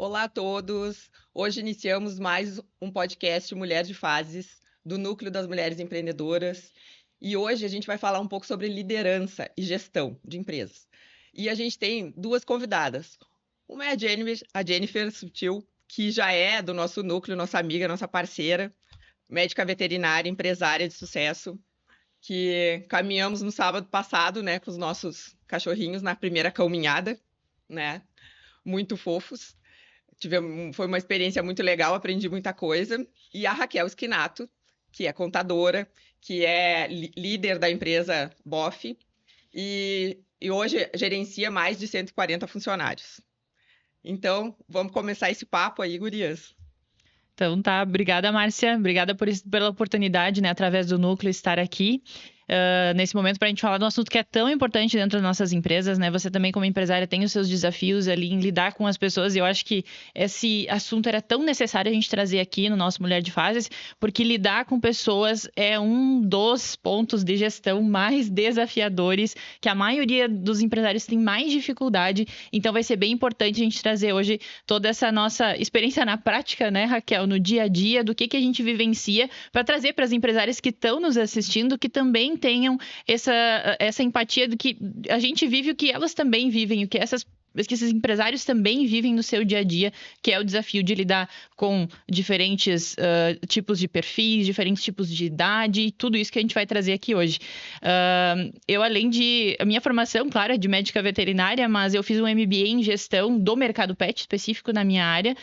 Olá a todos! Hoje iniciamos mais um podcast Mulher de Fases, do Núcleo das Mulheres Empreendedoras. E hoje a gente vai falar um pouco sobre liderança e gestão de empresas. E a gente tem duas convidadas. Uma é a Jennifer Sutil, que já é do nosso núcleo, nossa amiga, nossa parceira, médica veterinária, empresária de sucesso, que caminhamos no sábado passado, né, com os nossos cachorrinhos na primeira caminhada, né? Muito fofos. Foi uma experiência muito legal, aprendi muita coisa. E a Raquel Esquinato, que é contadora, que é líder da empresa BOF e hoje gerencia mais de 140 funcionários. Então, vamos começar esse papo aí, gurias. Então tá, obrigada, Márcia. Obrigada pela oportunidade, né, através do Núcleo, estar aqui. Nesse momento para a gente falar de um assunto que é tão importante dentro das nossas empresas, né? Você também, como empresária, tem os seus desafios ali em lidar com as pessoas, e eu acho que esse assunto era tão necessário a gente trazer aqui no nosso Mulher de Fases, porque lidar com pessoas é um dos pontos de gestão mais desafiadores, que a maioria dos empresários tem mais dificuldade. Então vai ser bem importante a gente trazer hoje toda essa nossa experiência na prática, né, Raquel, no dia a dia, do que a gente vivencia, para trazer para as empresárias que estão nos assistindo, que também tenham essa empatia do que a gente vive, o que elas também vivem, o que esses empresários também vivem no seu dia a dia, que é o desafio de lidar com diferentes tipos de perfis, diferentes tipos de idade, e tudo isso que a gente vai trazer aqui hoje. A minha formação, claro, é de médica veterinária, mas eu fiz um MBA em gestão do mercado pet, específico na minha área,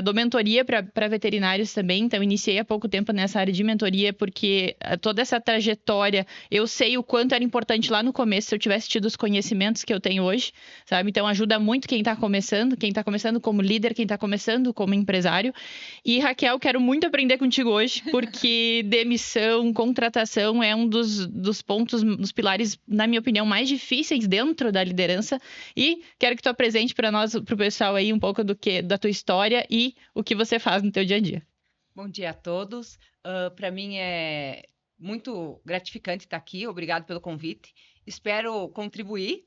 dou mentoria para veterinários também, então iniciei há pouco tempo nessa área de mentoria, porque toda essa trajetória, eu sei o quanto era importante lá no começo, se eu tivesse tido os conhecimentos que eu tenho hoje, sabe? Então, ajuda muito quem está começando como líder, quem está começando como empresário. E, Raquel, quero muito aprender contigo hoje, porque demissão, contratação é um dos pontos, dos pilares, na minha opinião, mais difíceis dentro da liderança. E quero que tu apresente para nós, para o pessoal aí, um pouco da tua história e o que você faz no teu dia a dia. Bom dia a todos. Para mim é muito gratificante estar aqui. Obrigado pelo convite. Espero contribuir.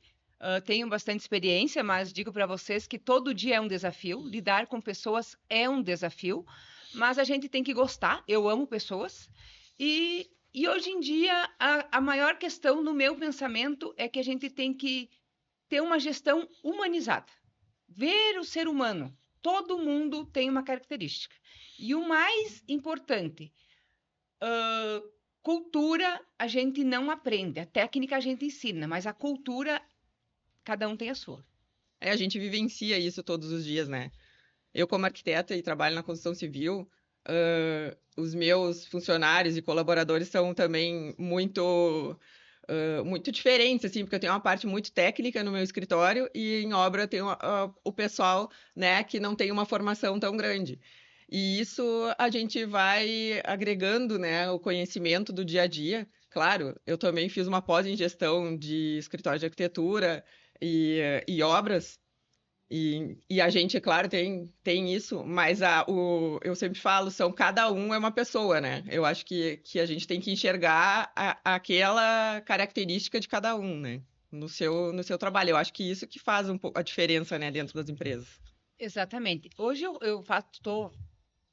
Tenho bastante experiência, mas digo para vocês que todo dia é um desafio. Lidar com pessoas é um desafio, mas a gente tem que gostar. Eu amo pessoas. E hoje em dia, a maior questão no meu pensamento é que a gente tem que ter uma gestão humanizada. Ver o ser humano. Todo mundo tem uma característica. E o mais importante, cultura a gente não aprende. A técnica a gente ensina, mas a cultura cada um tem a sua. A gente vivencia isso todos os dias, né? Eu, como arquiteta e trabalho na construção civil, os meus funcionários e colaboradores são também muito diferentes, assim, porque eu tenho uma parte muito técnica no meu escritório e em obra eu tenho o pessoal, né, que não tem uma formação tão grande. E isso a gente vai agregando, né, o conhecimento do dia a dia. Claro, eu também fiz uma pós em gestão de escritório de arquitetura e obras, e a gente, claro, tem isso, mas eu sempre falo, cada um é uma pessoa, né? Eu acho que a gente tem que enxergar aquela característica de cada um, né? No seu trabalho. Eu acho que isso que faz um pouco a diferença, né, dentro das empresas. Exatamente. Hoje eu estou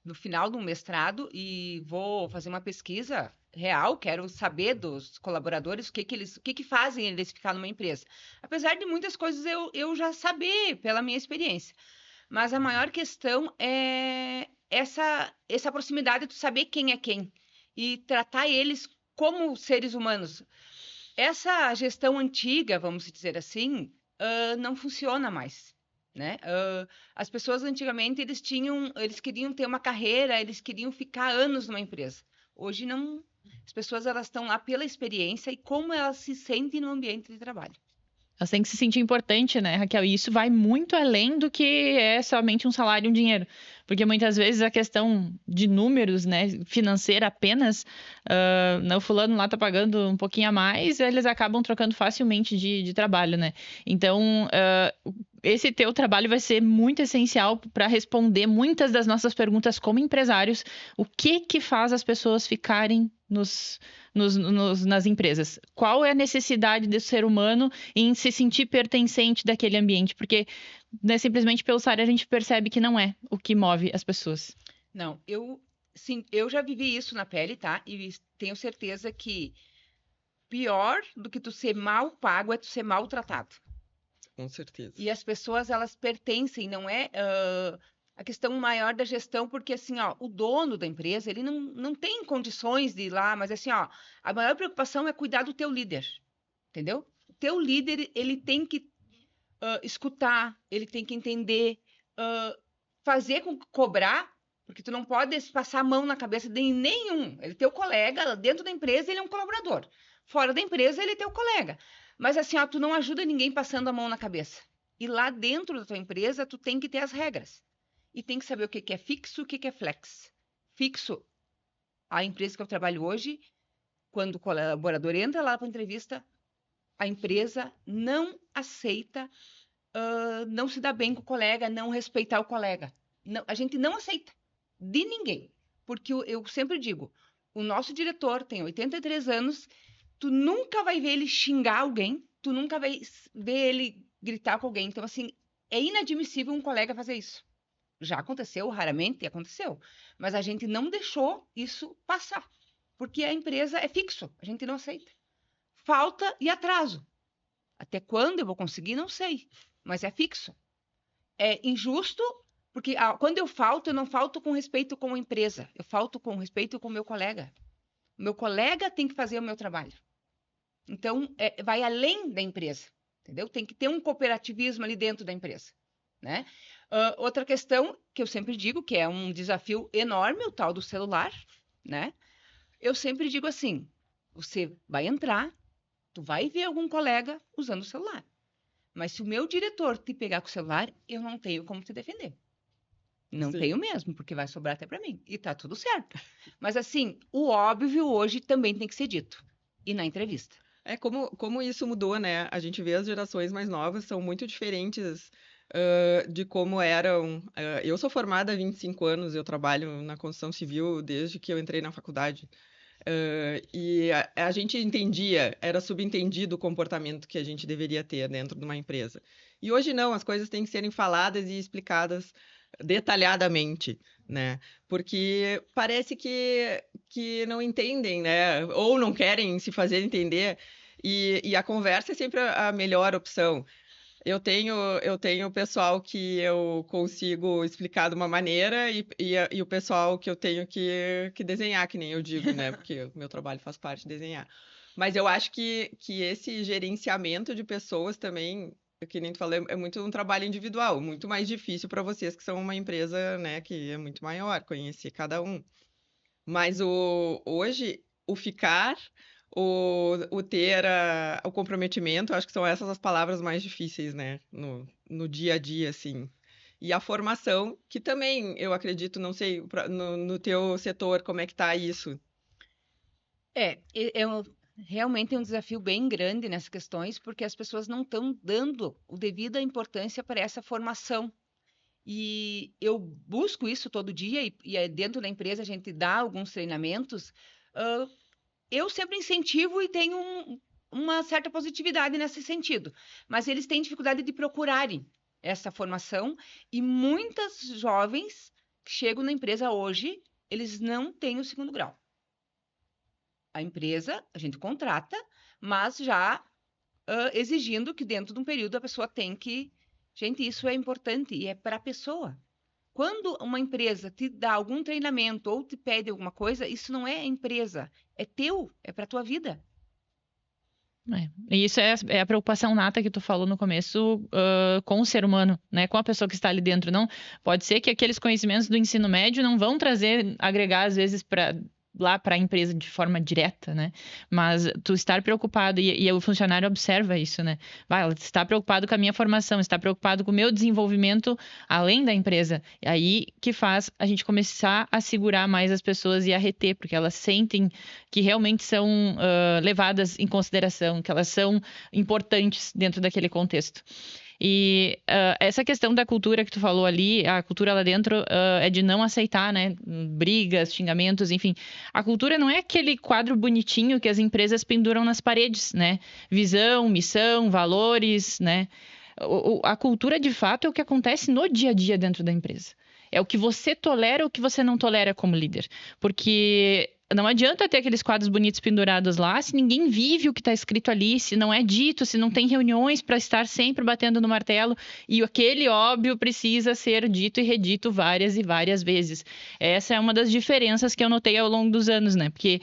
no final do mestrado e vou fazer uma pesquisa real, quero saber dos colaboradores o que fazem eles ficar numa empresa. Apesar de muitas coisas eu já saber pela minha experiência, mas a maior questão é essa proximidade de saber quem é quem e tratar eles como seres humanos. Essa gestão antiga, vamos dizer assim, não funciona mais. Né? As pessoas antigamente eles queriam ter uma carreira, eles queriam ficar anos numa empresa. Hoje não, as pessoas elas estão lá pela experiência e como elas se sentem no ambiente de trabalho. Elas têm que se sentir importante, né, Raquel? E isso vai muito além do que é somente um salário e um dinheiro. Porque muitas vezes a questão de números, né, financeira apenas, o fulano lá tá pagando um pouquinho a mais, eles acabam trocando facilmente de trabalho, né? Então, esse teu trabalho vai ser muito essencial para responder muitas das nossas perguntas como empresários. O que faz as pessoas ficarem nas empresas? Qual é a necessidade do ser humano em se sentir pertencente daquele ambiente? Porque né, simplesmente pelo salário a gente percebe que não é o que move as pessoas. Não, sim, eu já vivi isso na pele, tá? E tenho certeza que pior do que tu ser mal pago é tu ser maltratado. Com certeza. E as pessoas, elas pertencem, não é a questão maior da gestão, porque assim, ó, o dono da empresa, ele não tem condições de ir lá, mas assim, ó, a maior preocupação é cuidar do teu líder, entendeu? O teu líder, ele tem que escutar, ele tem que entender, fazer com cobrar, porque tu não pode passar a mão na cabeça de nenhum. Ele é teu colega, dentro da empresa ele é um colaborador. Fora da empresa ele é teu colega. Mas assim, ó, tu não ajuda ninguém passando a mão na cabeça. E lá dentro da tua empresa, tu tem que ter as regras. E tem que saber o que é fixo e o que é flex. Fixo, a empresa que eu trabalho hoje, quando o colaborador entra lá para a entrevista, a empresa não aceita não se dar bem com o colega, não respeitar o colega. Não, a gente não aceita de ninguém. Porque eu sempre digo, o nosso diretor tem 83 anos, tu nunca vai ver ele xingar alguém, tu nunca vai ver ele gritar com alguém. Então, assim, é inadmissível um colega fazer isso. Já aconteceu, raramente aconteceu. Mas a gente não deixou isso passar. Porque a empresa é fixo, a gente não aceita. Falta e atraso. Até quando eu vou conseguir, não sei. Mas é fixo. É injusto, porque quando eu não falto com respeito com a empresa. Eu falto com respeito com o meu colega. O meu colega tem que fazer o meu trabalho. Então, vai além da empresa, entendeu? Tem que ter um cooperativismo ali dentro da empresa, né? Outra questão que eu sempre digo, que é um desafio enorme, o tal do celular, né? Eu sempre digo assim, você vai entrar, tu vai ver algum colega usando o celular. Mas se o meu diretor te pegar com o celular, eu não tenho como te defender. Não tenho mesmo, porque vai sobrar até para mim. E tá tudo certo. Mas assim, o óbvio hoje também tem que ser dito. E na entrevista. Como isso mudou, né? A gente vê as gerações mais novas são muito diferentes de como eram. Eu sou formada há 25 anos, eu trabalho na construção civil desde que eu entrei na faculdade. E a gente entendia, era subentendido o comportamento que a gente deveria ter dentro de uma empresa. E hoje não, as coisas têm que serem faladas e explicadas detalhadamente, né? Porque parece que não entendem, né? Ou não querem se fazer entender. E a conversa é sempre a melhor opção. Eu tenho o pessoal que eu consigo explicar de uma maneira e o pessoal que eu tenho que desenhar, que nem eu digo, né? Porque o meu trabalho faz parte de desenhar. Mas eu acho que esse gerenciamento de pessoas também, que nem tu falou, é muito um trabalho individual, muito mais difícil para vocês que são uma empresa, né, que é muito maior, conhecer cada um. Mas hoje, o ficar, o ter o comprometimento, acho que são essas as palavras mais difíceis, né? No dia a dia, assim. E a formação, que também, eu acredito, não sei, no teu setor, como é que tá isso? Realmente é um desafio bem grande nessas questões, porque as pessoas não estão dando a devida importância para essa formação. E eu busco isso todo dia, e dentro da empresa a gente dá alguns treinamentos. Eu sempre incentivo e tenho uma certa positividade nesse sentido, mas eles têm dificuldade de procurarem essa formação, e muitas jovens que chegam na empresa hoje, eles não têm o segundo grau. A empresa, a gente contrata, mas já exigindo que dentro de um período a pessoa tem que... Gente, isso é importante e é para a pessoa. Quando uma empresa te dá algum treinamento ou te pede alguma coisa, isso não é empresa, é teu, é para a tua vida. E isso é a preocupação nata que tu falou no começo com o ser humano, né? Com a pessoa que está ali dentro. Não, pode ser que aqueles conhecimentos do ensino médio não vão agregar, às vezes, lá para a empresa de forma direta, né? Mas tu estar preocupado, e o funcionário observa isso, né? Ela está preocupado com a minha formação, está preocupado com o meu desenvolvimento além da empresa. E aí que faz a gente começar a segurar mais as pessoas e a reter, porque elas sentem que realmente são levadas em consideração, que elas são importantes dentro daquele contexto. E essa questão da cultura que tu falou ali, a cultura lá dentro é de não aceitar, né? Brigas, xingamentos, enfim. A cultura não é aquele quadro bonitinho que as empresas penduram nas paredes, né? Visão, missão, valores, né? A cultura, de fato, é o que acontece no dia a dia dentro da empresa. É o que você tolera ou o que você não tolera como líder. Porque não adianta ter aqueles quadros bonitos pendurados lá se ninguém vive o que está escrito ali, se não é dito, se não tem reuniões para estar sempre batendo no martelo. E aquele óbvio precisa ser dito e redito várias e várias vezes. Essa é uma das diferenças que eu notei ao longo dos anos, né? Porque,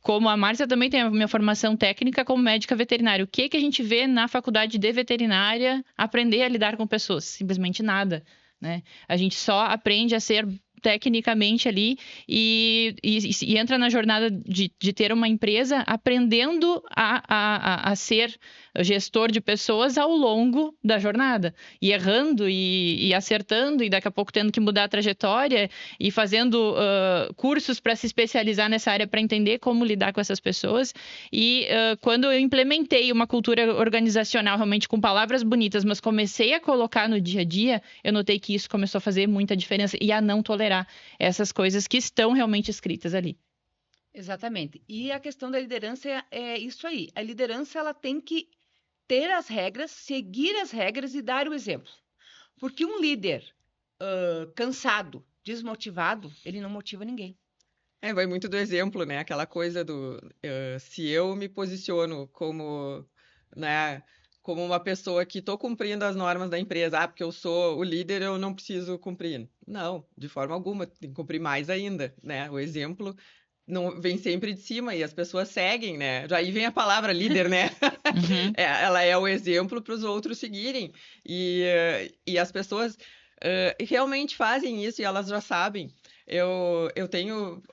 como a Márcia também tem a minha formação técnica como médica veterinária, o que a gente vê na faculdade de veterinária aprender a lidar com pessoas? Simplesmente nada. Né? A gente só aprende a ser tecnicamente ali e entra na jornada de ter uma empresa aprendendo a ser gestor de pessoas ao longo da jornada. E errando e acertando e daqui a pouco tendo que mudar a trajetória e fazendo cursos para se especializar nessa área para entender como lidar com essas pessoas. E quando eu implementei uma cultura organizacional realmente com palavras bonitas, mas comecei a colocar no dia a dia, eu notei que isso começou a fazer muita diferença e a não tolerar essas coisas que estão realmente escritas ali. Exatamente. E a questão da liderança é isso aí. A liderança ela tem que ter as regras, seguir as regras e dar o exemplo. Porque um líder cansado, desmotivado, ele não motiva ninguém. Vai muito do exemplo, né? Aquela coisa do se eu me posiciono como, né, como uma pessoa que estou cumprindo as normas da empresa, porque eu sou o líder, eu não preciso cumprir. Não, de forma alguma, tem que cumprir mais ainda, né? O exemplo não vem sempre de cima e as pessoas seguem, né? Aí vem a palavra líder, né? Uhum. Ela é o exemplo para os outros seguirem. E as pessoas realmente fazem isso e elas já sabem. Eu tenho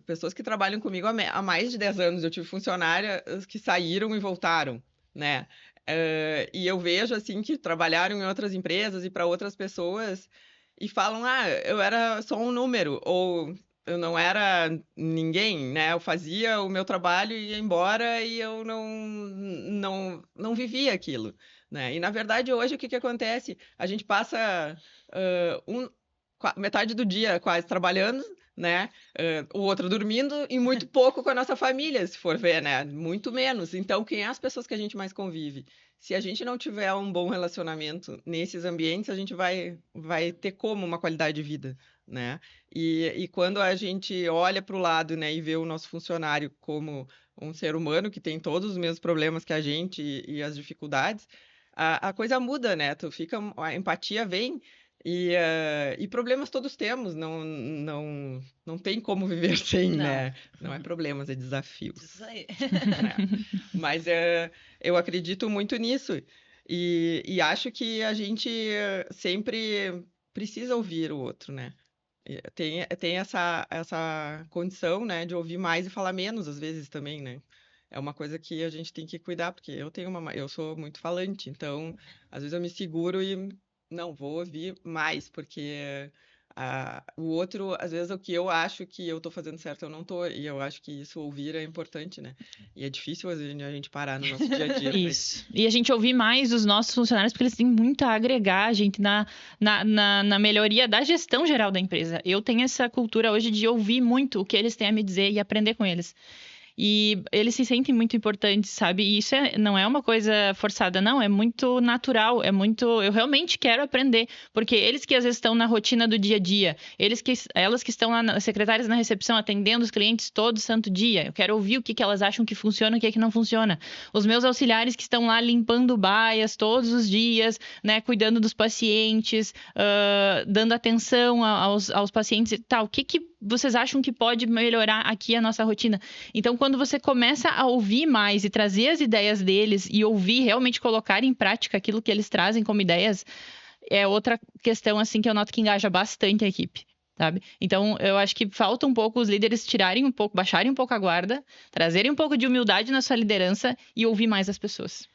pessoas que trabalham comigo há mais de 10 anos. Eu tive funcionárias que saíram e voltaram, né? E eu vejo, assim, que trabalharam em outras empresas e para outras pessoas e falam, eu era só um número, ou eu não era ninguém, né? Eu fazia o meu trabalho e ia embora e eu não vivia aquilo, né? E, na verdade, hoje, o que acontece? A gente passa metade do dia quase trabalhando, né? O outro dormindo e muito pouco com a nossa família, se for ver, né? Muito menos. Então, quem é as pessoas que a gente mais convive? Se a gente não tiver um bom relacionamento nesses ambientes, a gente vai ter como uma qualidade de vida, né? E quando a gente olha para o lado, né, e vê o nosso funcionário como um ser humano que tem todos os mesmos problemas que a gente e as dificuldades, a coisa muda, né? A empatia vem e problemas todos temos, não tem como viver sem, Não. né? Não é problemas, é desafios. Isso aí. Mas eu acredito muito nisso e acho que a gente sempre precisa ouvir o outro, né? Tem essa condição, né, de ouvir mais e falar menos às vezes também, né? É uma coisa que a gente tem que cuidar, porque eu sou muito falante, então às vezes eu me seguro e não vou ouvir mais, porque o outro, às vezes o que eu acho que eu tô fazendo certo, eu não tô, e eu acho que isso ouvir é importante, né? E é difícil às vezes a gente parar no nosso dia a dia. Isso. E a gente ouvir mais os nossos funcionários, porque eles têm muito a agregar a gente na melhoria da gestão geral da empresa. Eu tenho essa cultura hoje de ouvir muito o que eles têm a me dizer e aprender com eles. E eles se sentem muito importantes, sabe? E isso não é uma coisa forçada, não. É muito natural, eu realmente quero aprender. Porque eles que às vezes estão na rotina do dia a dia, elas que estão lá, secretárias na recepção, atendendo os clientes todo santo dia. Eu quero ouvir o que elas acham que funciona e o que não funciona. Os meus auxiliares que estão lá limpando baias todos os dias, né? Cuidando dos pacientes, dando atenção aos pacientes e tal. O que vocês acham que pode melhorar aqui a nossa rotina? Então, quando você começa a ouvir mais e trazer as ideias deles e ouvir, realmente colocar em prática aquilo que eles trazem como ideias, é outra questão, assim, que eu noto que engaja bastante a equipe, sabe? Então, eu acho que falta um pouco os líderes tirarem um pouco, baixarem um pouco a guarda, trazerem um pouco de humildade na sua liderança e ouvir mais as pessoas.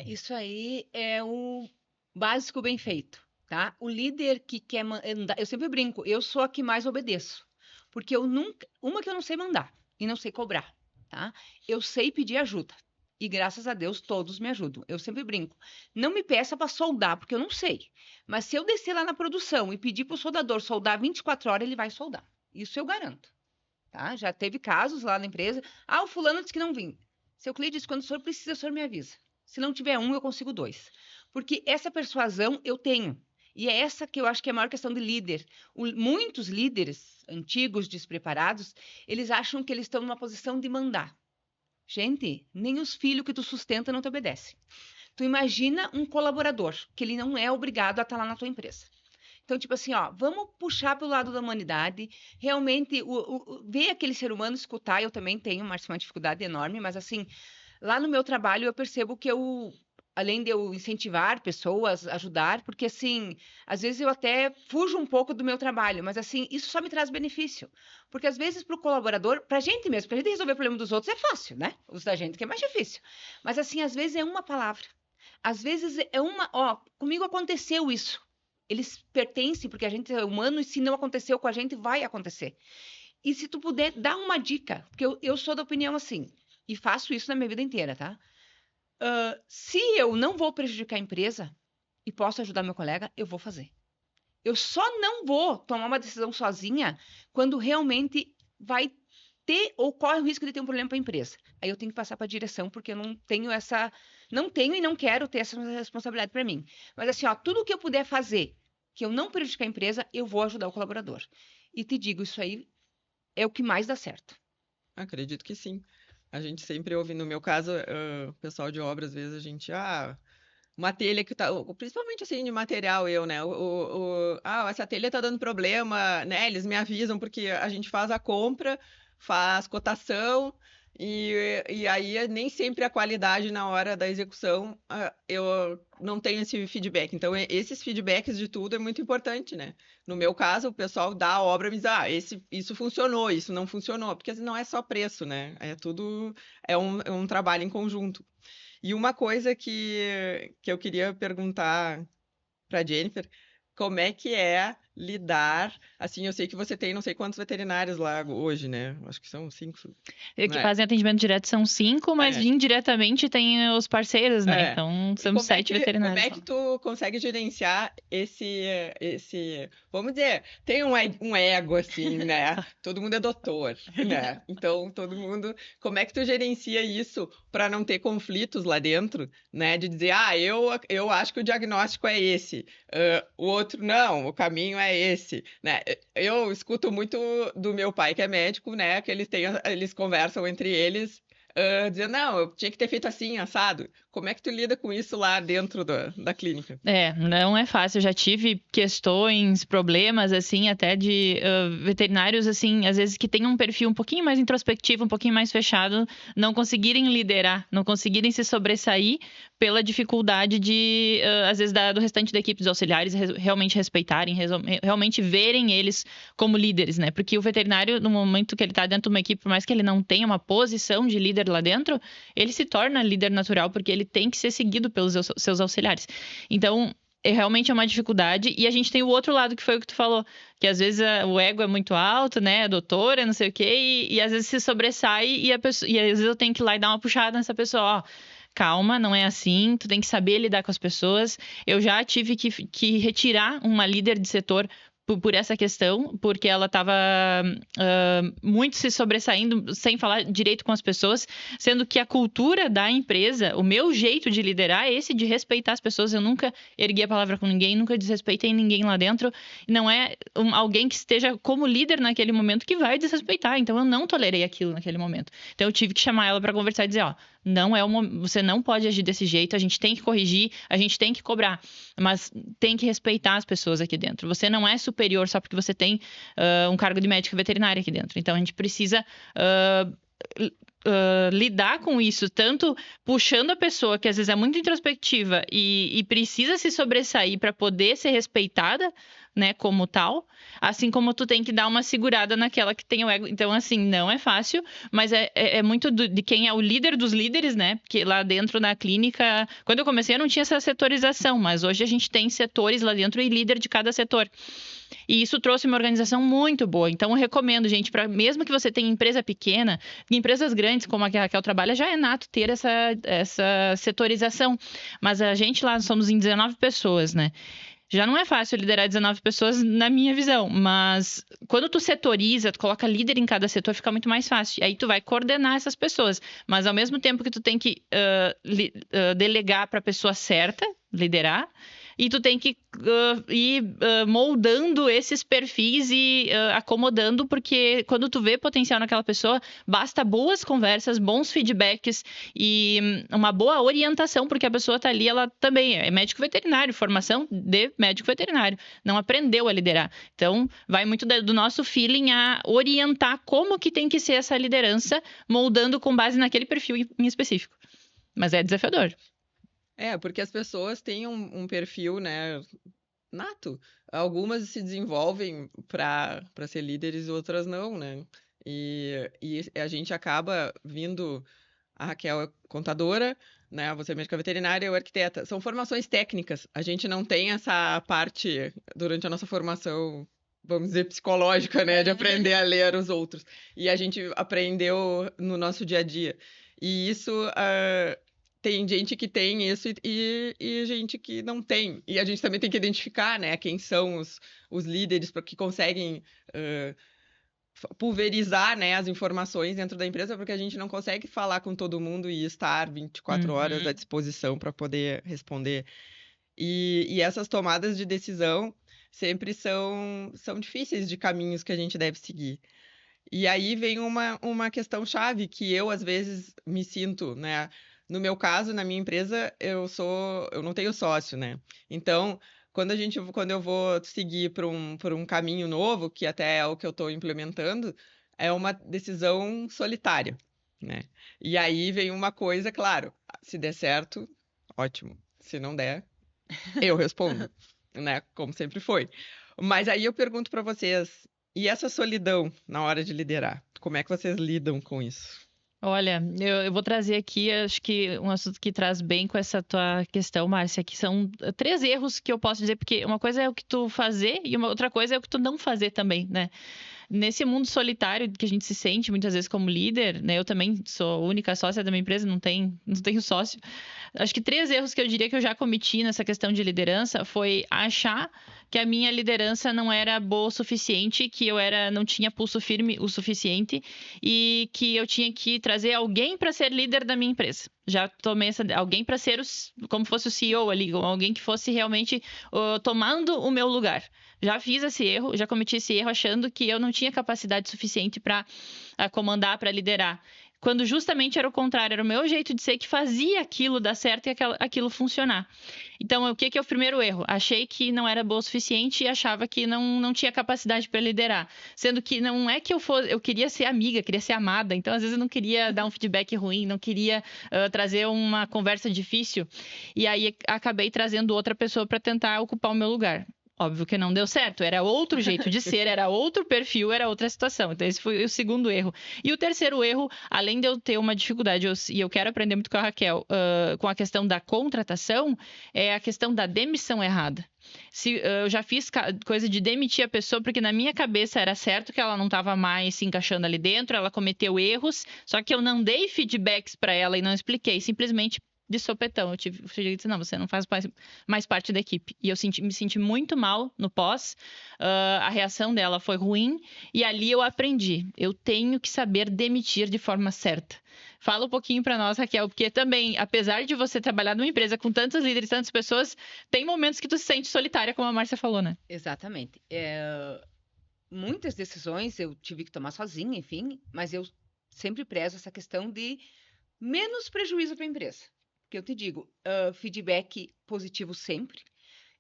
Isso aí é o básico bem feito, tá? O líder que quer mandar, eu sempre brinco, eu sou a que mais obedeço. Porque uma que eu não sei mandar e não sei cobrar, tá? Eu sei pedir ajuda. E graças a Deus todos me ajudam. Eu sempre brinco. Não me peça para soldar, porque eu não sei. Mas se eu descer lá na produção e pedir para o soldador soldar 24 horas, ele vai soldar. Isso eu garanto. Tá? Já teve casos lá na empresa. O fulano disse que não vim. Seu cliente disse, quando o senhor precisa, o senhor me avisa. Se não tiver um, eu consigo 2. Porque essa persuasão eu tenho. E é essa que eu acho que é a maior questão de líder. Muitos líderes antigos, despreparados, eles acham que eles estão numa posição de mandar. Gente, nem os filhos que tu sustenta não te obedecem. Tu imagina um colaborador, que ele não é obrigado a estar lá na tua empresa. Então, tipo assim, ó, vamos puxar para o lado da humanidade, realmente ver aquele ser humano, escutar. Eu também tenho uma dificuldade enorme, mas assim, lá no meu trabalho eu percebo que além de eu incentivar pessoas, ajudar, porque assim, às vezes eu até fujo um pouco do meu trabalho, mas assim, isso só me traz benefício. Porque às vezes para o colaborador, para a gente mesmo, para a gente resolver o problema dos outros é fácil, né? Os da gente que é mais difícil. Mas assim, às vezes é uma palavra. Às vezes é comigo aconteceu isso. Eles pertencem, porque a gente é humano, e se não aconteceu com a gente, vai acontecer. E se tu puder dar uma dica, porque eu sou da opinião assim, e faço isso na minha vida inteira, tá? Se eu não vou prejudicar a empresa e posso ajudar meu colega, eu vou fazer. Eu só não vou tomar uma decisão sozinha quando realmente vai ter ou corre o risco de ter um problema para a empresa. Aí eu tenho que passar para a direção, porque eu não tenho e não quero ter essa responsabilidade para mim. Mas assim, ó, tudo que eu puder fazer que eu não prejudicar a empresa, eu vou ajudar o colaborador. E te digo, isso aí é o que mais dá certo. Acredito que sim. A gente sempre ouve, no meu caso, o pessoal de obra, às vezes a gente, uma telha que tá, principalmente assim, de material, né? Essa telha tá dando problema, né? Eles me avisam porque a gente faz a compra, faz cotação, e aí nem sempre a qualidade na hora da execução, eu não tenho esse feedback. Então, esses feedbacks de tudo é muito importante, né? No meu caso, o pessoal da obra me diz, isso funcionou, isso não funcionou, porque não é só preço, né? É um trabalho em conjunto. E uma coisa que eu queria perguntar para Jennifer, como é que é lidar, assim, eu sei que você tem não sei quantos veterinários lá hoje, né? Acho que são 5, Que né? fazem atendimento direto são 5, mas indiretamente tem os parceiros, né? Então, são 7 veterinários. Como é que tu consegue gerenciar esse, vamos dizer, tem um ego, assim, né? Todo mundo é doutor, né? Então, como é que tu gerencia isso para não ter conflitos lá dentro, né? De dizer, eu acho que o diagnóstico é esse, o outro, não, o caminho é esse, né? Eu escuto muito do meu pai, que é médico, né? Que eles conversam entre eles, dizendo, não, eu tinha que ter feito assim, assado. Como é que tu lida com isso lá dentro da clínica? Não é fácil. Eu já tive questões, problemas, assim, até de veterinários, assim, às vezes que têm um perfil um pouquinho mais introspectivo, um pouquinho mais fechado, não conseguirem liderar, não conseguirem se sobressair pela dificuldade de, às vezes, do restante da equipe dos auxiliares realmente respeitarem, realmente verem eles como líderes, né? Porque o veterinário, no momento que ele está dentro de uma equipe, por mais que ele não tenha uma posição de líder lá dentro, ele se torna líder natural, porque ele tem que ser seguido pelos seus auxiliares. Então, realmente é uma dificuldade. E a gente tem o outro lado, que foi o que tu falou, que às vezes o ego é muito alto, né? A doutora, não sei o quê, e às vezes se sobressai e às vezes eu tenho que ir lá e dar uma puxada nessa pessoa, calma, não é assim, tu tem que saber lidar com as pessoas. Eu já tive que retirar uma líder de setor por essa questão, porque ela estava muito se sobressaindo, sem falar direito com as pessoas, sendo que a cultura da empresa, o meu jeito de liderar é esse de respeitar as pessoas. Eu nunca ergui a palavra com ninguém, nunca desrespeitei ninguém lá dentro. Não é alguém que esteja como líder naquele momento que vai desrespeitar. Então, eu não tolerei aquilo naquele momento. Então, eu tive que chamar ela para conversar e dizer, você não pode agir desse jeito, a gente tem que corrigir, a gente tem que cobrar, mas tem que respeitar as pessoas aqui dentro. Você não é superior só porque você tem um cargo de médica veterinária aqui dentro. Então, a gente precisa lidar com isso, tanto puxando a pessoa que às vezes é muito introspectiva e precisa se sobressair para poder ser respeitada, né, como tal, assim como tu tem que dar uma segurada naquela que tem o ego. Então, assim, não é fácil, mas é muito de quem é o líder dos líderes, né, porque lá dentro na clínica, quando eu comecei eu não tinha essa setorização, mas hoje a gente tem setores lá dentro e líder de cada setor. E isso trouxe uma organização muito boa. Então, eu recomendo, gente, mesmo que você tenha empresa pequena, empresas grandes, como a que a Raquel trabalha, já é nato ter essa setorização. Mas a gente lá somos em 19 pessoas, né? Já não é fácil liderar 19 pessoas na minha visão, mas quando tu setoriza, tu coloca líder em cada setor, fica muito mais fácil. Aí tu vai coordenar essas pessoas, mas ao mesmo tempo que tu tem que delegar para a pessoa certa, liderar, e tu tem que ir moldando esses perfis e acomodando, porque quando tu vê potencial naquela pessoa, basta boas conversas, bons feedbacks e uma boa orientação, porque a pessoa tá ali, ela também é médico veterinário, formação de médico veterinário, não aprendeu a liderar. Então, vai muito do nosso feeling a orientar como que tem que ser essa liderança, moldando com base naquele perfil em específico. Mas é desafiador. Porque as pessoas têm um perfil, né, nato. Algumas se desenvolvem para ser líderes, outras não, né? E a gente acaba vindo... A Raquel é contadora, né? Você é médica veterinária, eu arquiteta. São formações técnicas. A gente não tem essa parte durante a nossa formação, vamos dizer, psicológica, né? De aprender a ler os outros. E a gente aprendeu no nosso dia a dia. E isso... tem gente que tem isso e gente que não tem. E a gente também tem que identificar, né, quem são os líderes que conseguem pulverizar, né, as informações dentro da empresa, porque a gente não consegue falar com todo mundo e estar 24 horas à disposição para poder responder. E essas tomadas de decisão sempre são difíceis, de caminhos que a gente deve seguir. E aí vem uma questão chave que eu, às vezes, me sinto, né? No meu caso, na minha empresa, eu não tenho sócio, né? Então, quando eu vou seguir por um caminho novo, que até é o que eu estou implementando, é uma decisão solitária, né? E aí vem uma coisa, claro, se der certo, ótimo. Se não der, eu respondo, né? Como sempre foi. Mas aí eu pergunto para vocês, e essa solidão na hora de liderar? Como é que vocês lidam com isso? Olha, eu vou trazer aqui, acho que um assunto que traz bem com essa tua questão, Márcia, que são 3 erros que eu posso dizer, porque uma coisa é o que tu fazer e uma outra coisa é o que tu não fazer também, né? Nesse mundo solitário que a gente se sente muitas vezes como líder, né? Eu também sou a única sócia da minha empresa, não tenho sócio. Acho que 3 erros que eu diria que eu já cometi nessa questão de liderança foi achar que a minha liderança não era boa o suficiente, que eu não tinha pulso firme o suficiente e que eu tinha que trazer alguém para ser líder da minha empresa. Já tomei alguém para ser como fosse o CEO ali, alguém que fosse realmente tomando o meu lugar. Já fiz esse erro, já cometi esse erro achando que eu não tinha capacidade suficiente para comandar, para liderar. Quando justamente era o contrário, era o meu jeito de ser que fazia aquilo dar certo e aquilo funcionar. Então, o que é o primeiro erro? Achei que não era boa o suficiente e achava que não tinha capacidade para liderar. Sendo que não é que eu queria ser amiga, queria ser amada. Então, às vezes, eu não queria dar um feedback ruim, não queria trazer uma conversa difícil. E aí, acabei trazendo outra pessoa para tentar ocupar o meu lugar. Óbvio que não deu certo, era outro jeito de ser, era outro perfil, era outra situação. Então, esse foi o segundo erro. E o terceiro erro, além de eu ter uma dificuldade, e eu quero aprender muito com a Raquel, com a questão da contratação, é a questão da demissão errada. Eu já fiz coisa de demitir a pessoa, porque na minha cabeça era certo que ela não estava mais se encaixando ali dentro, ela cometeu erros, só que eu não dei feedbacks para ela e não expliquei, simplesmente de sopetão. Eu disse, não, você não faz mais parte da equipe. E eu me senti muito mal no pós. A reação dela foi ruim. E ali eu aprendi. Eu tenho que saber demitir de forma certa. Fala um pouquinho para nós, Raquel, porque também, apesar de você trabalhar numa empresa com tantos líderes, tantas pessoas, tem momentos que tu se sente solitária, como a Márcia falou, né? Exatamente. Muitas decisões eu tive que tomar sozinha, enfim, mas eu sempre prezo essa questão de menos prejuízo para a empresa. Porque eu te digo, feedback positivo sempre.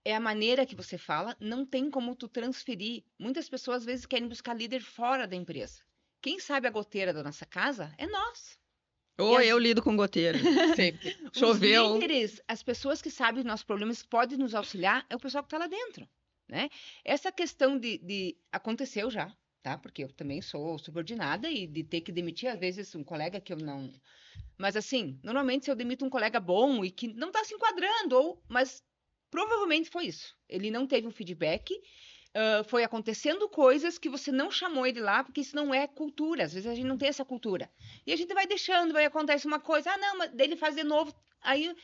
É a maneira que você fala, não tem como tu transferir. Muitas pessoas, às vezes, querem buscar líder fora da empresa. Quem sabe a goteira da nossa casa é nós. Ou eu lido com goteira, sempre. Choveu. Os líderes, as pessoas que sabem os nossos problemas, podem nos auxiliar, é o pessoal que está lá dentro, né? Essa questão de... Aconteceu já, tá? Porque eu também sou subordinada e de ter que demitir, às vezes, um colega que eu não... Mas, assim, normalmente se eu demito um colega bom e que não está se enquadrando, mas provavelmente foi isso. Ele não teve um feedback, foi acontecendo coisas que você não chamou ele lá, porque isso não é cultura. Às vezes a gente não tem essa cultura. E a gente vai deixando, vai acontece uma coisa, não, mas dele faz de novo. Aí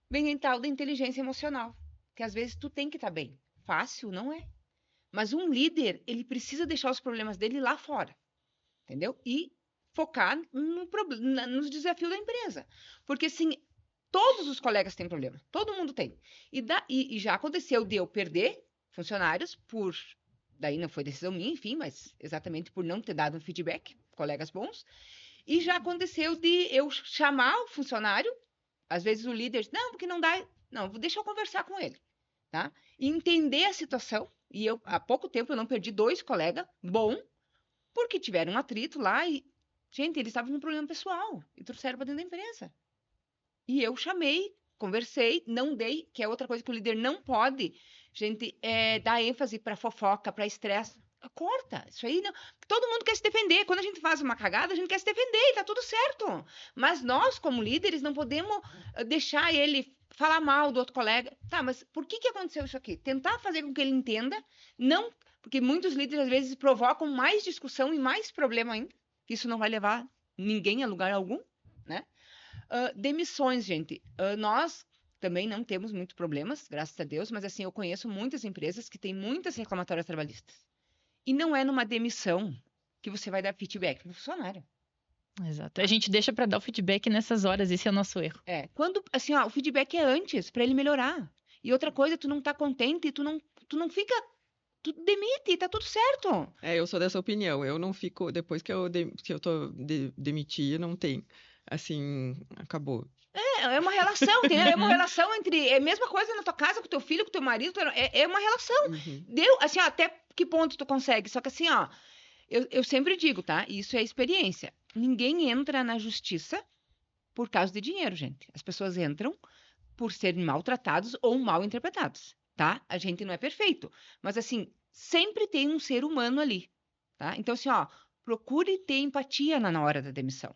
vem o tal da inteligência emocional. que às vezes tu tem que estar bem. Fácil, não é. Mas um líder, ele precisa deixar os problemas dele lá fora, entendeu? E focar nos desafios da empresa. Porque, assim, todos os colegas têm problema. Todo mundo tem. E já aconteceu de eu perder funcionários por... Daí não foi decisão minha, enfim, mas exatamente por não ter dado um feedback, colegas bons. E já aconteceu de eu chamar o funcionário, às vezes o líder, não, porque não dá... Não, deixa eu conversar com ele, tá? E entender a situação. E eu, há pouco tempo, eu não perdi 2 colegas bons, porque tiveram um atrito lá e, gente, eles estavam com um problema pessoal e trouxeram para dentro da empresa. E eu chamei, conversei, não dei, que é outra coisa que o líder não pode, gente, dar ênfase para fofoca, para estresse. Corta, isso aí não. Todo mundo quer se defender. Quando a gente faz uma cagada, a gente quer se defender e tá tudo certo. Mas nós, como líderes, não podemos deixar ele falar mal do outro colega. Tá, mas por que aconteceu isso aqui? Tentar fazer com que ele entenda, não, porque muitos líderes às vezes provocam mais discussão e mais problema ainda. Isso não vai levar ninguém a lugar algum, né? Demissões, gente. Nós também não temos muitos problemas, graças a Deus, mas assim, eu conheço muitas empresas que têm muitas reclamatórias trabalhistas. E não é numa demissão que você vai dar feedback no funcionário. Exato. A gente deixa para dar o feedback nessas horas, esse é o nosso erro. Quando, assim, o feedback é antes, para ele melhorar. E outra coisa, tu não tá contente, tu não fica... Tu demite, tá tudo certo. Eu sou dessa opinião. Eu não fico... Depois que eu tô demitir, não tem. Assim, acabou. É uma relação, entendeu? É uma relação entre... É a mesma coisa na tua casa, com teu filho, com teu marido. É uma relação. Uhum. Deu, assim, até que ponto tu consegue. Só que assim, eu sempre digo, tá? Isso é experiência. Ninguém entra na justiça por causa de dinheiro, gente. As pessoas entram por serem maltratados ou mal interpretados, tá? A gente não é perfeito. Mas, assim, sempre tem um ser humano ali, tá? Então, assim, procure ter empatia na hora da demissão,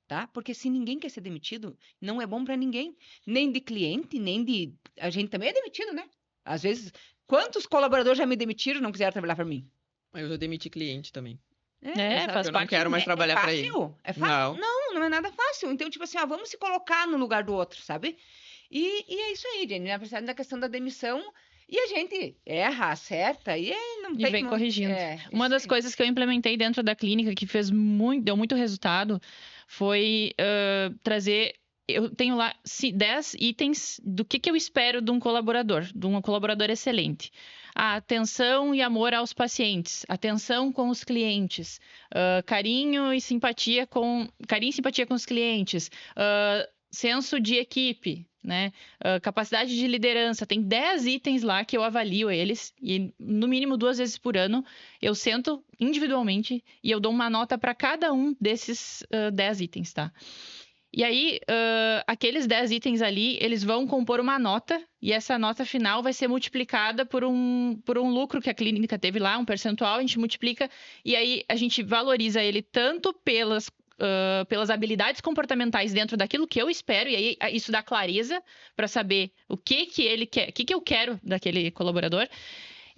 tá? Porque se ninguém quer ser demitido, não é bom para ninguém. Nem de cliente, nem de... A gente também é demitido, né? Às vezes, quantos colaboradores já me demitiram e não quiseram trabalhar para mim? Eu já demiti cliente também. Faz Eu não parte. quero mais trabalhar para ele. É fácil? Não é nada fácil. Então, tipo assim, vamos se colocar no lugar do outro, sabe? E é isso aí, gente. Na verdade, da questão da demissão, e a gente erra, acerta, e não tem... E vem corrigindo. Uma isso das aí. coisas que eu implementei dentro da clínica, que deu muito resultado, foi trazer... Eu tenho lá 10 itens do que eu espero de um colaborador excelente. A atenção e amor aos pacientes, atenção com os clientes, carinho e simpatia com os clientes, senso de equipe, né? Capacidade de liderança. Tem 10 itens lá que eu avalio eles e no mínimo 2 vezes por ano eu sento individualmente e eu dou uma nota para cada um desses 10 itens, tá? E aí, aqueles 10 itens ali, eles vão compor uma nota, e essa nota final vai ser multiplicada por um lucro que a clínica teve lá, um percentual, a gente multiplica, e aí a gente valoriza ele tanto pelas habilidades comportamentais dentro daquilo que eu espero, e aí isso dá clareza para saber o que ele quer, o que eu quero daquele colaborador.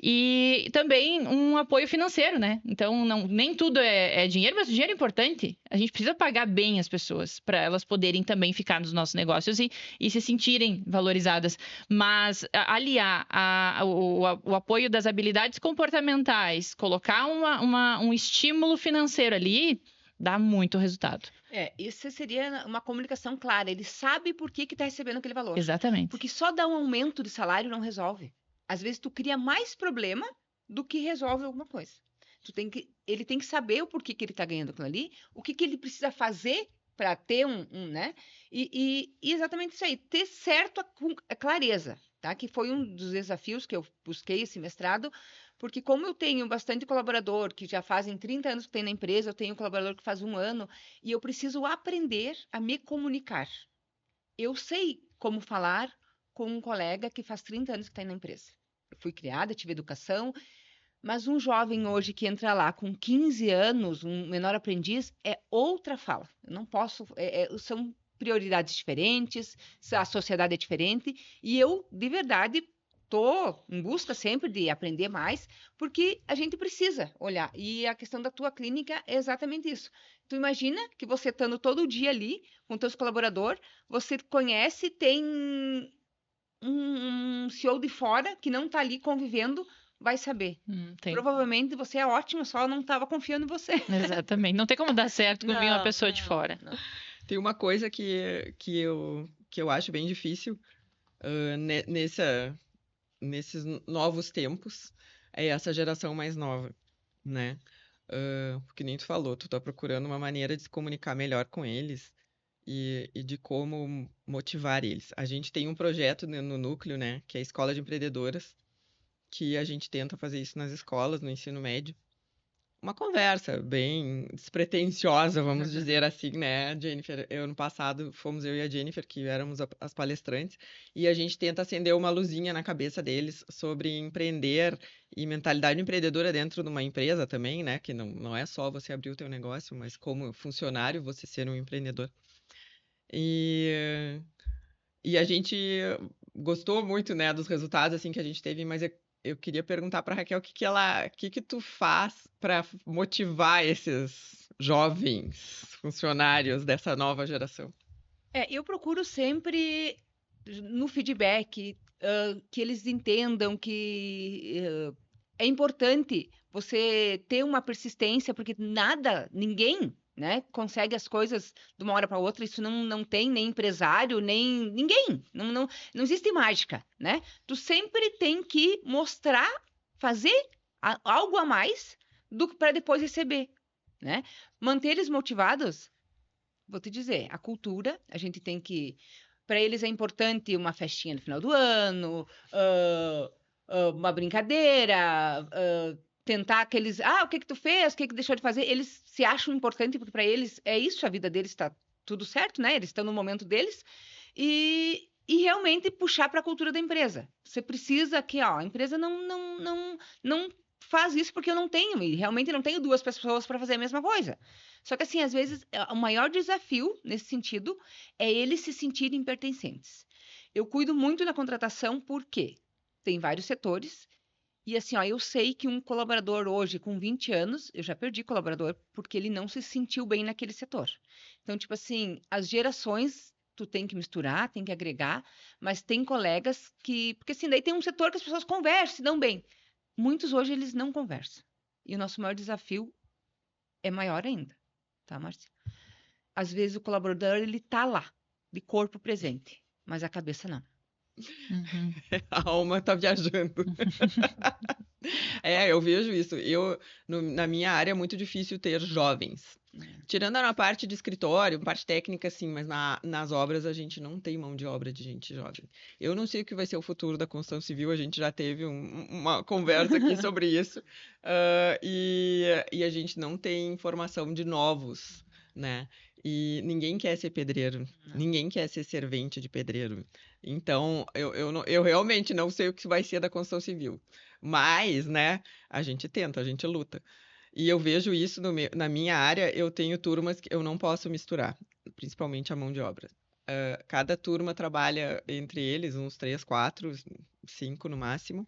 E também um apoio financeiro, né? Então, nem tudo é dinheiro, mas o dinheiro é importante. A gente precisa pagar bem as pessoas para elas poderem também ficar nos nossos negócios e se sentirem valorizadas. Mas aliar o apoio das habilidades comportamentais, colocar um estímulo financeiro ali, dá muito resultado. Isso seria uma comunicação clara. Ele sabe por que está recebendo aquele valor. Exatamente. Porque só dar um aumento de salário não resolve. Às vezes tu cria mais problema do que resolve alguma coisa. Ele tem que saber o porquê que ele está ganhando aquilo ali, o que ele precisa fazer para ter né? E exatamente isso aí, ter a clareza, tá? Que foi um dos desafios que eu busquei esse mestrado, porque como eu tenho bastante colaborador que já fazem 30 anos que tem na empresa, eu tenho um colaborador que faz 1 ano, e eu preciso aprender a me comunicar. Eu sei como falar com um colega que faz 30 anos que está na empresa. Eu fui criada, tive educação, mas um jovem hoje que entra lá com 15 anos, um menor aprendiz, é outra fala. Eu não posso... são prioridades diferentes, a sociedade é diferente, e eu, de verdade, estou em busca sempre de aprender mais, porque a gente precisa olhar. E a questão da tua clínica é exatamente isso. Tu imagina que você estando todo dia ali com teus colaboradores, você conhece, tem um CEO de fora que não está ali convivendo vai saber. Tem. Provavelmente você é ótima, só não estava confiando em você. Exatamente. Não tem como dar certo com vir uma Não, pessoa de não, fora. não. Tem uma coisa que eu acho bem difícil nesses novos tempos, é essa geração mais nova, né? Que nem tu falou, tu tá procurando uma maneira de se comunicar melhor com eles e de como motivar eles. A gente tem um projeto no núcleo, né, que é a Escola de Empreendedoras, que a gente tenta fazer isso nas escolas, no ensino médio. Uma conversa bem despretensiosa, vamos dizer assim, né, Jennifer? Ano passado fomos eu e a Jennifer, que éramos as palestrantes, e a gente tenta acender uma luzinha na cabeça deles sobre empreender e mentalidade empreendedora dentro de uma empresa também, né? Que não é só você abrir o teu negócio, mas como funcionário você ser um empreendedor. E, e a gente gostou muito, né, dos resultados assim que a gente teve, mas eu queria perguntar para Raquel o que tu faz para motivar esses jovens funcionários dessa nova geração? Eu procuro sempre no feedback que eles entendam que é importante você ter uma persistência, porque ninguém, né, consegue as coisas de uma hora para outra. Isso não tem nem empresário, nem ninguém. Não existe mágica, né? Tu sempre tem que mostrar, fazer algo a mais do que para depois receber, né? Manter eles motivados. Vou te dizer, a cultura, a gente tem que. Para eles é importante uma festinha no final do ano, uma brincadeira, tentar aqueles. O que que tu fez? O que que deixou de fazer? Eles se acham importante, porque para eles é isso, a vida deles está tudo certo, né? Eles estão no momento deles. E realmente puxar para a cultura da empresa. Você precisa que, a empresa não faz isso porque eu não tenho, e realmente não tenho duas pessoas para fazer a mesma coisa. Só que, assim, às vezes, o maior desafio nesse sentido é eles se sentirem pertencentes. Eu cuido muito na contratação porque tem vários setores e, assim, eu sei que um colaborador hoje com 20 anos, eu já perdi colaborador porque ele não se sentiu bem naquele setor. Então, tipo assim, as gerações tu tem que misturar, tem que agregar, mas tem colegas que... Porque, assim, daí tem um setor que as pessoas conversam, se dão bem. Muitos hoje eles não conversam. E o nosso maior desafio é maior ainda, tá, Márcia? Às vezes o colaborador ele tá lá, de corpo presente, mas a cabeça não. Uhum. A alma tá viajando. Eu vejo isso. Na minha área é muito difícil ter jovens. Tirando na parte de escritório, parte técnica, sim, mas nas obras a gente não tem mão de obra de gente jovem. Eu não sei o que vai ser o futuro da construção civil, a gente já teve uma conversa aqui sobre isso, e a gente não tem formação de novos, né? E ninguém quer ser pedreiro, ninguém quer ser servente de pedreiro. Então, eu realmente não sei o que vai ser da construção civil. Mas, né, a gente tenta, a gente luta. E eu vejo isso na minha área, eu tenho turmas que eu não posso misturar, principalmente a mão de obra. Cada turma trabalha entre eles, uns 3, 4, 5 no máximo.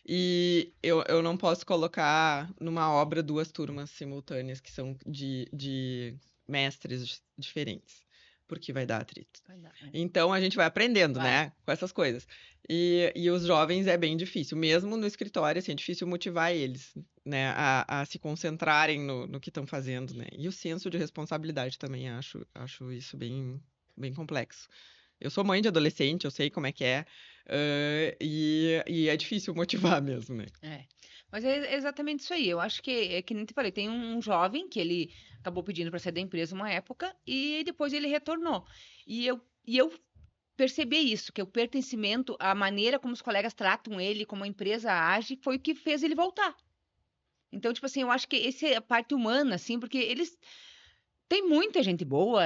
E eu não posso colocar numa obra 2 turmas simultâneas que são de mestres diferentes, porque vai dar atrito. Então a gente vai aprendendo, né, com essas coisas. E os jovens é bem difícil, mesmo no escritório, assim, é difícil motivar eles, né, a se concentrarem no que estão fazendo, né. E o senso de responsabilidade também acho isso bem complexo. Eu sou mãe de adolescente, eu sei como é que é, e é difícil motivar mesmo, né. Mas é exatamente isso aí. Eu acho que nem te falei, tem um jovem que ele acabou pedindo para sair da empresa uma época e depois ele retornou. E eu percebi isso, que o pertencimento, a maneira como os colegas tratam ele, como a empresa age, foi o que fez ele voltar. Então, tipo assim, eu acho que essa é a parte humana, assim, porque eles tem muita gente boa,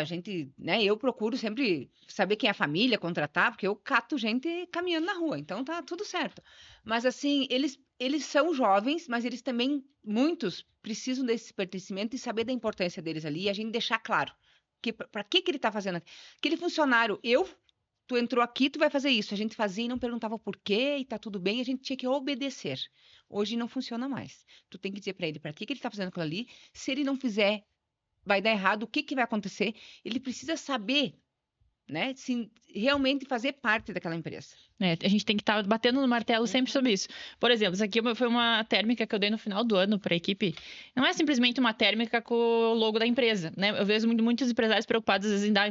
né? Eu procuro sempre saber quem é a família, contratar, porque eu cato gente caminhando na rua, então tá tudo certo. Mas assim, eles são jovens, mas eles também, muitos, precisam desse pertencimento e saber da importância deles ali, e a gente deixar claro que para que ele tá fazendo aquele funcionário, tu entrou aqui, tu vai fazer isso. A gente fazia e não perguntava o porquê, e tá tudo bem, a gente tinha que obedecer. Hoje não funciona mais. Tu tem que dizer para ele para que ele tá fazendo aquilo ali. Se ele não fizer, vai dar errado, o que que vai acontecer? Ele precisa saber, né? realmente fazer parte daquela empresa. A gente tem que estar batendo no martelo sempre sobre isso. Por exemplo, isso aqui foi uma térmica que eu dei no final do ano para a equipe. Não é simplesmente uma térmica com o logo da empresa, né? Eu vejo muitos empresários preocupados, às vezes, em dar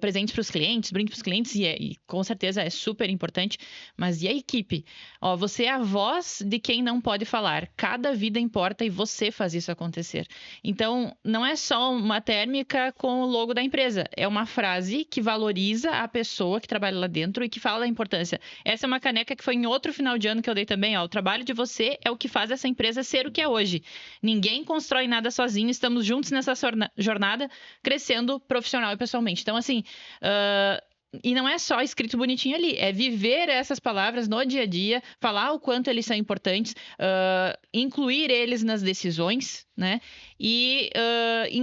presentes para os clientes, brindes para os clientes, e com certeza é super importante. Mas e a equipe? Ó, você é a voz de quem não pode falar. Cada vida importa e você faz isso acontecer. Então, não é só uma térmica com o logo da empresa. É uma frase que valoriza a pessoa que trabalha lá dentro e que fala da importância. Essa é uma caneca que foi em outro final de ano que eu dei também, ó. O trabalho de você é o que faz essa empresa ser o que é hoje. Ninguém constrói nada sozinho, estamos juntos nessa jornada, crescendo profissional e pessoalmente. Então, assim, e não é só escrito bonitinho ali, é viver essas palavras no dia a dia, falar o quanto eles são importantes, incluir eles nas decisões, né? E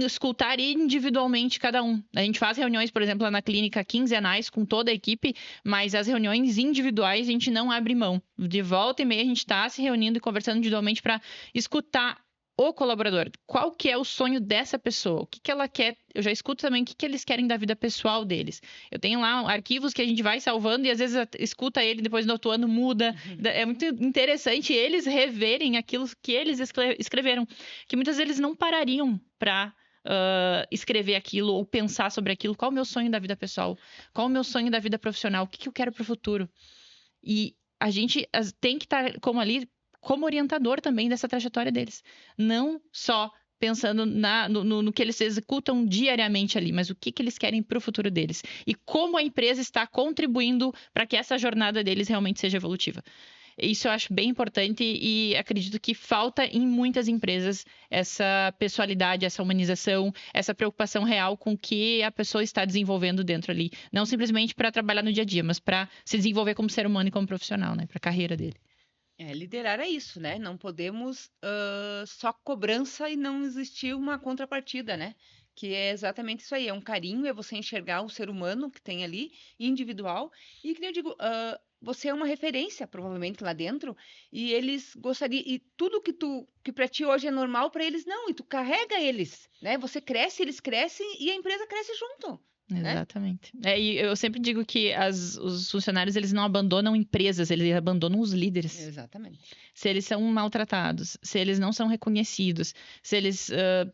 escutar individualmente cada um. A gente faz reuniões, por exemplo, lá na clínica quinzenais com toda a equipe, mas as reuniões individuais a gente não abre mão. De volta e meia a gente está se reunindo e conversando individualmente para escutar o colaborador. Qual que é o sonho dessa pessoa? O que que ela quer? Eu já escuto também o que que eles querem da vida pessoal deles. Eu tenho lá arquivos que a gente vai salvando e às vezes escuta ele, depois no outro ano muda. É muito interessante eles reverem aquilo que eles escreveram, que muitas vezes não parariam para escrever aquilo ou pensar sobre aquilo. Qual o meu sonho da vida pessoal? Qual o meu sonho da vida profissional? O que que eu quero para o futuro? E a gente tem que estar como orientador também dessa trajetória deles. Não só pensando no que eles executam diariamente ali, mas o que eles querem para o futuro deles. E como a empresa está contribuindo para que essa jornada deles realmente seja evolutiva. Isso eu acho bem importante e acredito que falta em muitas empresas essa pessoalidade, essa humanização, essa preocupação real com o que a pessoa está desenvolvendo dentro ali. Não simplesmente para trabalhar no dia a dia, mas para se desenvolver como ser humano e como profissional, né? Para a carreira dele. Liderar é isso, né? Não podemos só cobrança e não existir uma contrapartida, né? Que é exatamente isso aí, é um carinho, é você enxergar o ser humano que tem ali, individual, e que eu digo, você é uma referência, provavelmente, lá dentro, e eles gostariam, e tudo que para ti hoje é normal, para eles não, e tu carrega eles, né? Você cresce, eles crescem e a empresa cresce junto. Exatamente. E eu sempre digo que os funcionários, eles não abandonam empresas, eles abandonam os líderes. Exatamente. Se eles são maltratados, se eles não são reconhecidos, se eles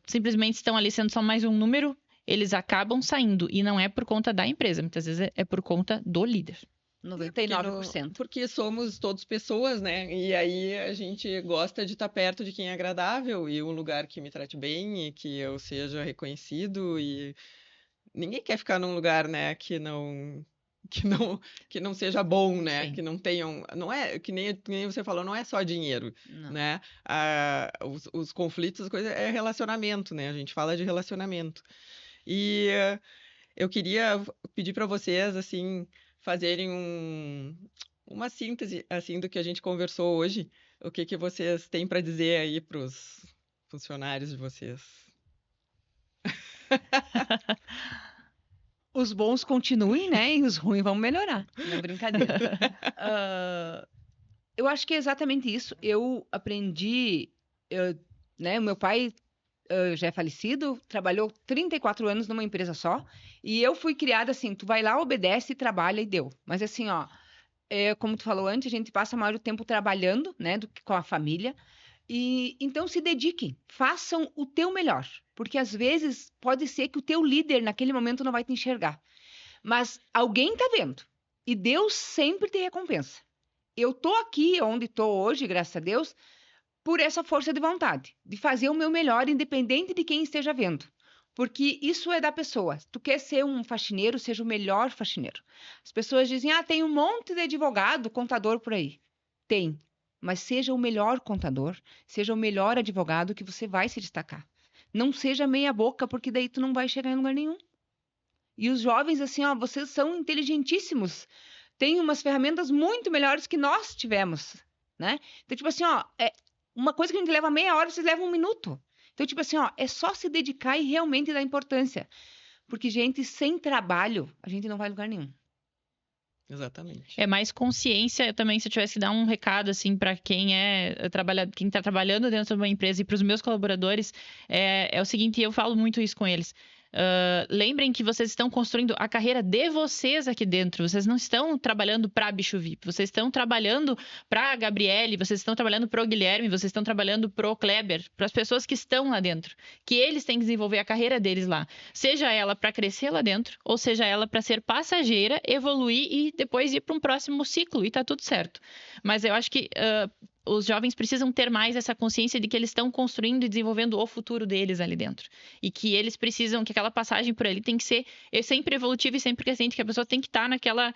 simplesmente estão ali sendo só mais um número, eles acabam saindo. E não é por conta da empresa, muitas vezes é por conta do líder. 99%. Porque somos todos pessoas, né? E aí a gente gosta de estar perto de quem é agradável e um lugar que me trate bem e que eu seja reconhecido e ninguém quer ficar num lugar, né, que não seja bom, né? Sim. Que não tenham, não é que nem você falou, não é só dinheiro, Não. né? Os conflitos, as coisas é relacionamento, né? A gente fala de relacionamento. E eu queria pedir para vocês assim fazerem uma síntese assim do que a gente conversou hoje. O que vocês têm para dizer aí para os funcionários de vocês? Os bons continuem, né? E os ruins vão melhorar. Não é brincadeira. Eu acho que é exatamente isso. Eu aprendi, né? O meu pai já é falecido, trabalhou 34 anos numa empresa só. E eu fui criada assim, tu vai lá, obedece, trabalha e deu. Mas assim, ó, como tu falou antes, a gente passa maior tempo trabalhando, né? Do que com a família. E então se dediquem, façam o teu melhor, porque às vezes pode ser que o teu líder naquele momento não vai te enxergar, mas alguém está vendo e Deus sempre te recompensa. Eu tô aqui onde estou hoje, graças a Deus, por essa força de vontade, de fazer o meu melhor, independente de quem esteja vendo, porque isso é da pessoa. Tu quer ser um faxineiro, seja o melhor faxineiro. As pessoas dizem, tem um monte de advogado, contador por aí. Tem. Mas seja o melhor contador, seja o melhor advogado que você vai se destacar. Não seja meia boca, porque daí tu não vai chegar em lugar nenhum. E os jovens, assim, vocês são inteligentíssimos. Tem umas ferramentas muito melhores que nós tivemos, né? Então, tipo assim, uma coisa que a gente leva meia hora, vocês levam 1 minuto. Então, tipo assim, é só se dedicar e realmente dar importância. Porque, gente, sem trabalho, a gente não vai a lugar nenhum. Exatamente. É mais consciência também, se eu tivesse que dar um recado assim para quem quem está trabalhando dentro de uma empresa e para os meus colaboradores, é o seguinte, eu falo muito isso com eles. lembrem que vocês estão construindo a carreira de vocês aqui dentro. Vocês não estão trabalhando para Bicho VIP. Vocês estão trabalhando para a Gabriele, vocês estão trabalhando para o Guilherme, vocês estão trabalhando para o Kleber, para as pessoas que estão lá dentro. Que eles têm que desenvolver a carreira deles lá. Seja ela para crescer lá dentro, ou seja ela para ser passageira, evoluir e depois ir para um próximo ciclo. E tá tudo certo. Mas eu acho que os jovens precisam ter mais essa consciência de que eles estão construindo e desenvolvendo o futuro deles ali dentro. E que eles precisam, que aquela passagem por ali tem que ser sempre evolutiva e sempre crescente, que a pessoa tem que estar naquela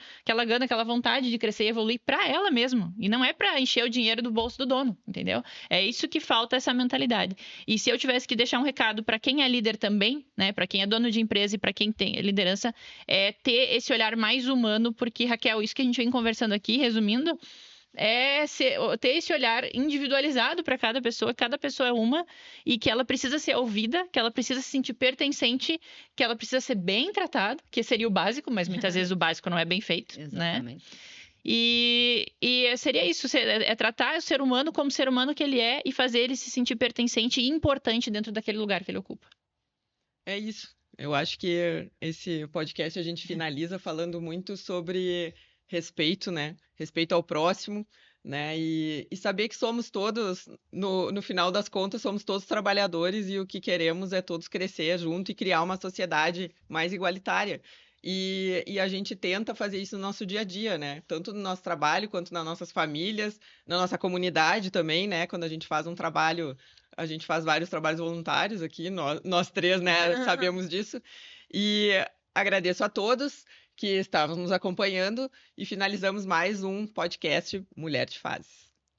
gana, aquela vontade de crescer e evoluir para ela mesma. E não é para encher o dinheiro do bolso do dono, entendeu? É isso que falta, essa mentalidade. E se eu tivesse que deixar um recado para quem é líder também, né, para quem é dono de empresa e para quem tem liderança, é ter esse olhar mais humano, porque, Raquel, isso que a gente vem conversando aqui, resumindo, ter esse olhar individualizado para cada pessoa é uma, e que ela precisa ser ouvida, que ela precisa se sentir pertencente, que ela precisa ser bem tratada, que seria o básico, mas muitas vezes o básico não é bem feito, Exatamente. né? E seria isso, tratar o ser humano como ser humano que ele é e fazer ele se sentir pertencente e importante dentro daquele lugar que ele ocupa. É isso. Eu acho que esse podcast a gente finaliza falando muito sobre respeito, né? Respeito ao próximo, né? E saber que somos todos, no final das contas, somos todos trabalhadores e o que queremos é todos crescer junto e criar uma sociedade mais igualitária. E a gente tenta fazer isso no nosso dia a dia, né? Tanto no nosso trabalho, quanto nas nossas famílias, na nossa comunidade também, né? Quando a gente faz um trabalho, a gente faz vários trabalhos voluntários aqui, nós três, né, sabemos disso. E agradeço a todos que estavam nos acompanhando e finalizamos mais um podcast Mulher de Fases.